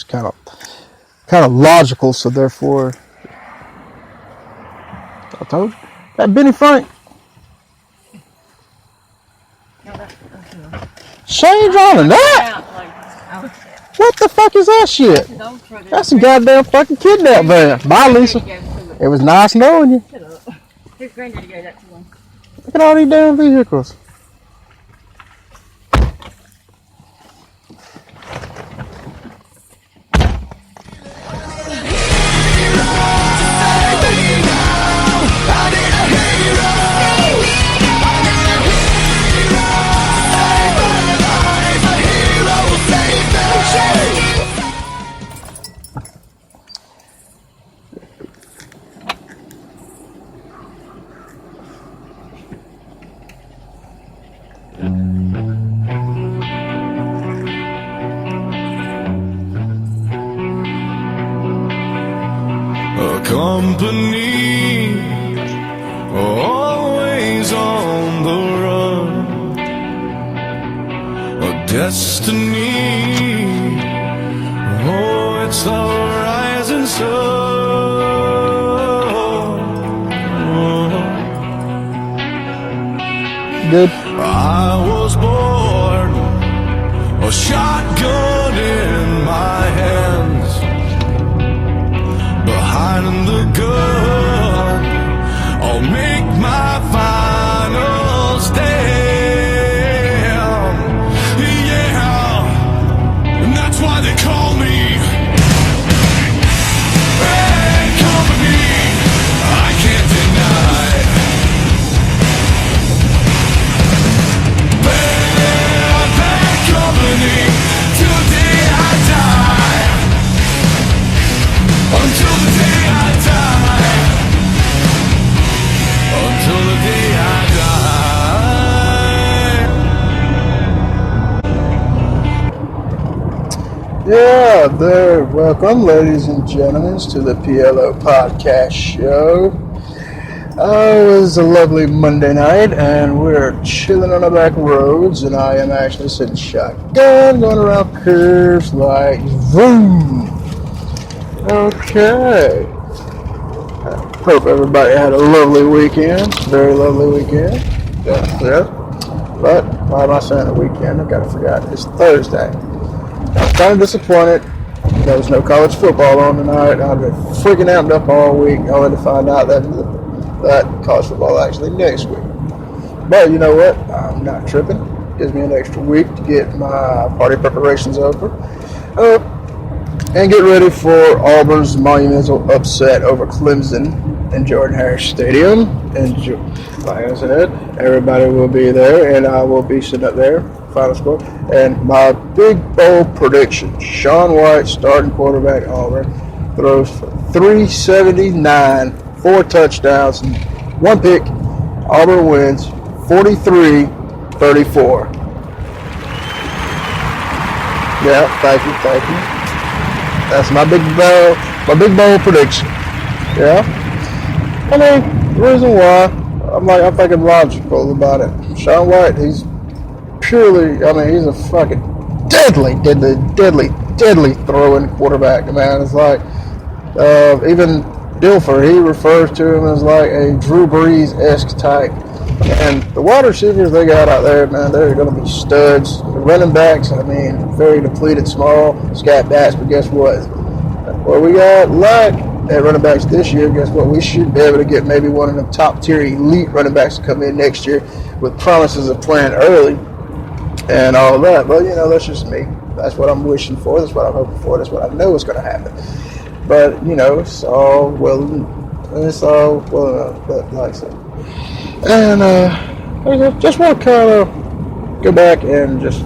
kind of logical. So therefore, I told you that Benny Frank. Change on that. What the fuck is that shit? That's a goddamn fucking kidnap van. Bye, Lisa. It was nice knowing you. Shut up. His granddaddy gave that to him. Look at all these damn vehicles. Company, always on the run. A destiny, oh, it's the rising sun. Good. I was born, a shotgun in my hands. Behind the gun, I'll make my final stand. Yeah, and that's why they call me Bad Company. I can't deny Bad Company till the day I die. Until the day I die. Until the day I die. Yeah, there. Welcome, ladies and gentlemen, to the PLO Podcast Show. It was a lovely Monday night, and we're chilling on the back roads, and I am actually sitting shotgun, going around curves like vroom. Okay. Hope everybody had a lovely weekend. Very lovely weekend. Yeah. But why am I saying a weekend? I gotta forget. It's Thursday. I'm kind of disappointed. There was no college football on tonight. I've been freaking amped up all week, only to find out that college football actually next week. But you know what? I'm not tripping. Gives me an extra week to get my party preparations over. And get ready for Auburn's monumental upset over Clemson in Jordan-Hare Stadium. And like I said, everybody will be there, and I will be sitting up there, final score. And my big, bold prediction, Sean White, starting quarterback at Auburn, throws for 379, 4 touchdowns, 1 pick. Auburn wins 43-34. Yeah, thank you. That's my big bold prediction. Yeah. I mean, the reason why I'm thinking logical about it. Sean White, he's a fucking deadly throwing quarterback, man. It's like even Dilfer, he refers to him as like a Drew Brees-esque type. And the wide receivers they got out there, man, they're going to be studs. The running backs, I mean, very depleted, small, scat bats, but guess what? Well, we got lack at running backs this year. Guess what? We should be able to get maybe one of the top-tier elite running backs to come in next year with promises of playing early and all of that. But, that's just me. That's what I'm wishing for. That's what I'm hoping for. That's what I know is going to happen. But, it's all well enough, but like I said. And I just want to kind of go back and just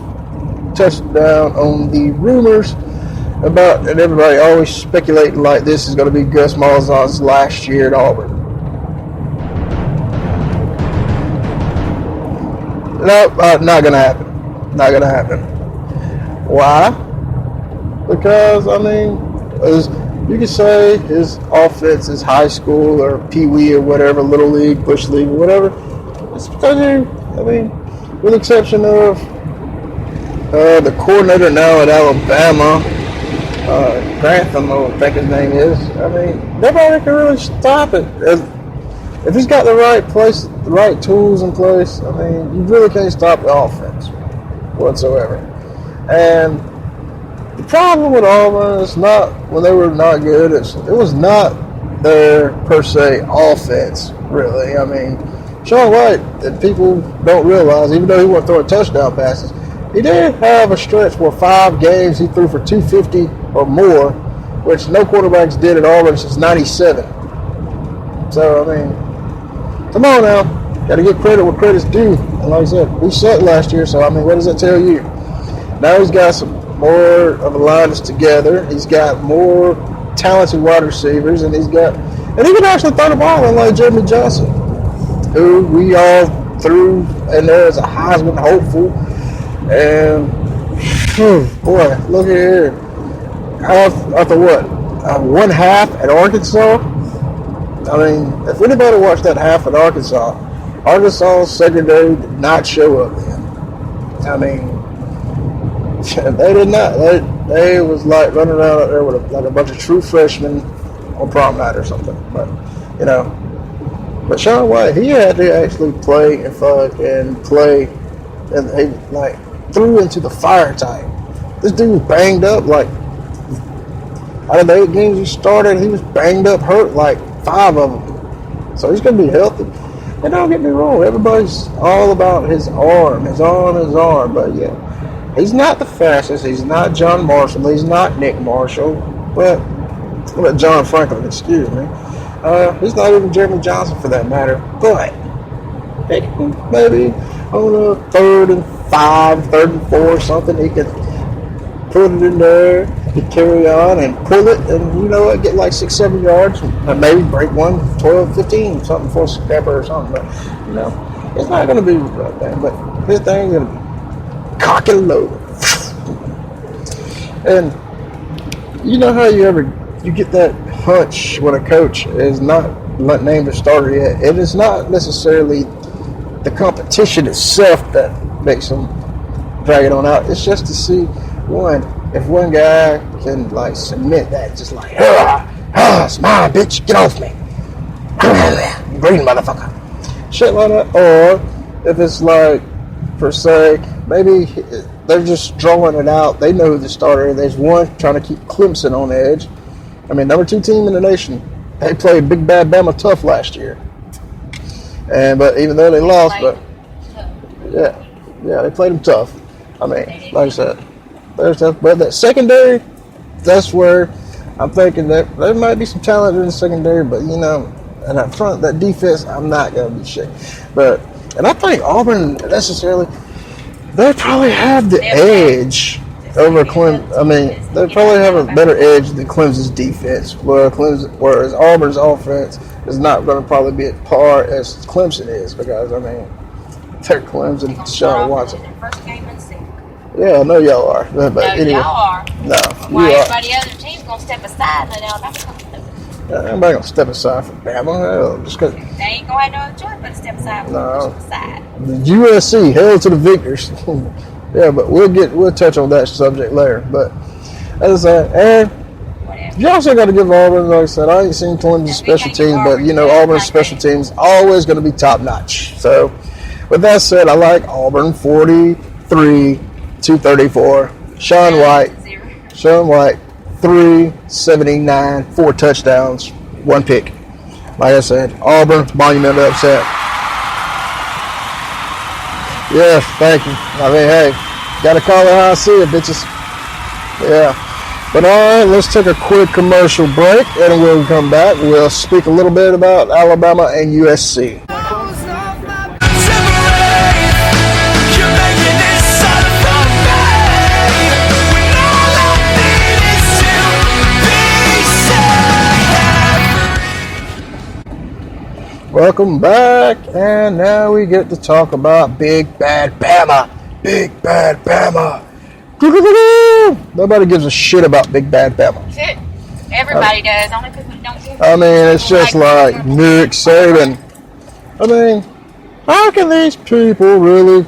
touch down on the rumors about, and everybody always speculating like this is going to be Gus Malzahn's last year at Auburn. Nope, not going to happen. Not going to happen. Why? Because, you could say his offense is high school or pee-wee or whatever, little league, bush league, or whatever. It's because, with the exception of the coordinator now at Alabama, Grantham, I think his name is. I mean, nobody can really stop it. If he's got the right tools in place, I mean, you really can't stop the offense whatsoever. And the problem with Auburn is not when they were not good. It was not their per se offense, really. I mean, Sean White, that people don't realize, even though he wasn't throwing touchdown passes, he did have a stretch where 5 games he threw for 250 or more, which no quarterbacks did at Auburn since '97. So, I mean, come on now. Got to give credit where credit's due. And like I said, we sucked last year, so, I mean, what does that tell you? Now he's got some more of a line that's together. He's got more talented wide receivers, and he can actually throw the ball unlike Jeremy Johnson, who we all threw in there as a Heisman hopeful. And, boy, look at here. After what? 1 half at Arkansas? I mean, if anybody watched that half at Arkansas secondary did not show up then. I mean, they did not. They was like running around out there with like a bunch of true freshmen on prom night or something. But, you know. But Sean White, he had to actually play and fucking play. And he, like, threw into the fire type. This dude was banged up. Like, out of the 8 games he started, he was banged up, hurt like 5 of them. So he's going to be healthy. And don't get me wrong, everybody's all about his arm. But yeah, he's not the fastest. He's not John Marshall. He's not Nick Marshall. But, John Franklin, excuse me. He's not even Jeremy Johnson for that matter. But, maybe on a 3rd and 5, 3rd and 4 or something, he could put it in there, he could carry on and pull it, and you know what, get like 6-7 yards and maybe break one 12-15, something for a stepper or something. But you know, it's not going to be that thing, but his thing's going to be cock and load. And you know how you get that hunch when a coach is not named a starter yet. It is not necessarily the competition itself that makes them drag it on out. It's just to see if one guy can like submit that, just like smile, bitch, get off me, green motherfucker, shit like that. Or if it's like, per se, maybe they're just drawing it out. They know who the starter is. There's one trying to keep Clemson on edge. I mean, number 2 team in the nation. They played Big Bad Bama tough last year. But even though they lost, but yeah, they played them tough. I mean, like I said, they're tough. But that secondary, that's where I'm thinking that there might be some talent in the secondary, but you know, and up front, that defense, I'm not gonna be shaking. And I think Auburn necessarily, they probably have the edge over Clemson. I mean, they probably have a better edge than Clemson's defense, whereas Auburn's offense is not going to probably be at par as Clemson is, because I mean, they're Clemson, Deshaun Watson. First game in sync. Yeah, I know y'all are. But No, anyway, y'all are. No, Why you are. everybody other team's gonna step aside and let Alabama come through. Everybody gonna step aside for Bama. Hell, just cause They ain't gonna have no other choice but to step aside. No. Step aside. USC, hell to the victors. Yeah, but we'll touch on that subject later. But as I said, and Whatever. you also got to give Auburn, like I said, I ain't seen Clemson's special teams, but you know, Auburn's special teams always going to be top notch. So, with that said, I like Auburn 43-234. Sean White, 379, 4 touchdowns, 1 pick. Like I said, Auburn, monumental upset. Yes, thank you. I mean, hey, gotta call it how I see it, bitches. Yeah. But all right, let's take a quick commercial break, and we'll come back. We'll speak a little bit about Alabama and USC. Welcome back, and now we get to talk about Big Bad Bama. Big Bad Bama. Nobody gives a shit about Big Bad Bama. Shit. Everybody does. Only people that don't give. I mean, it's just like Nick Saban. I mean, how can these people really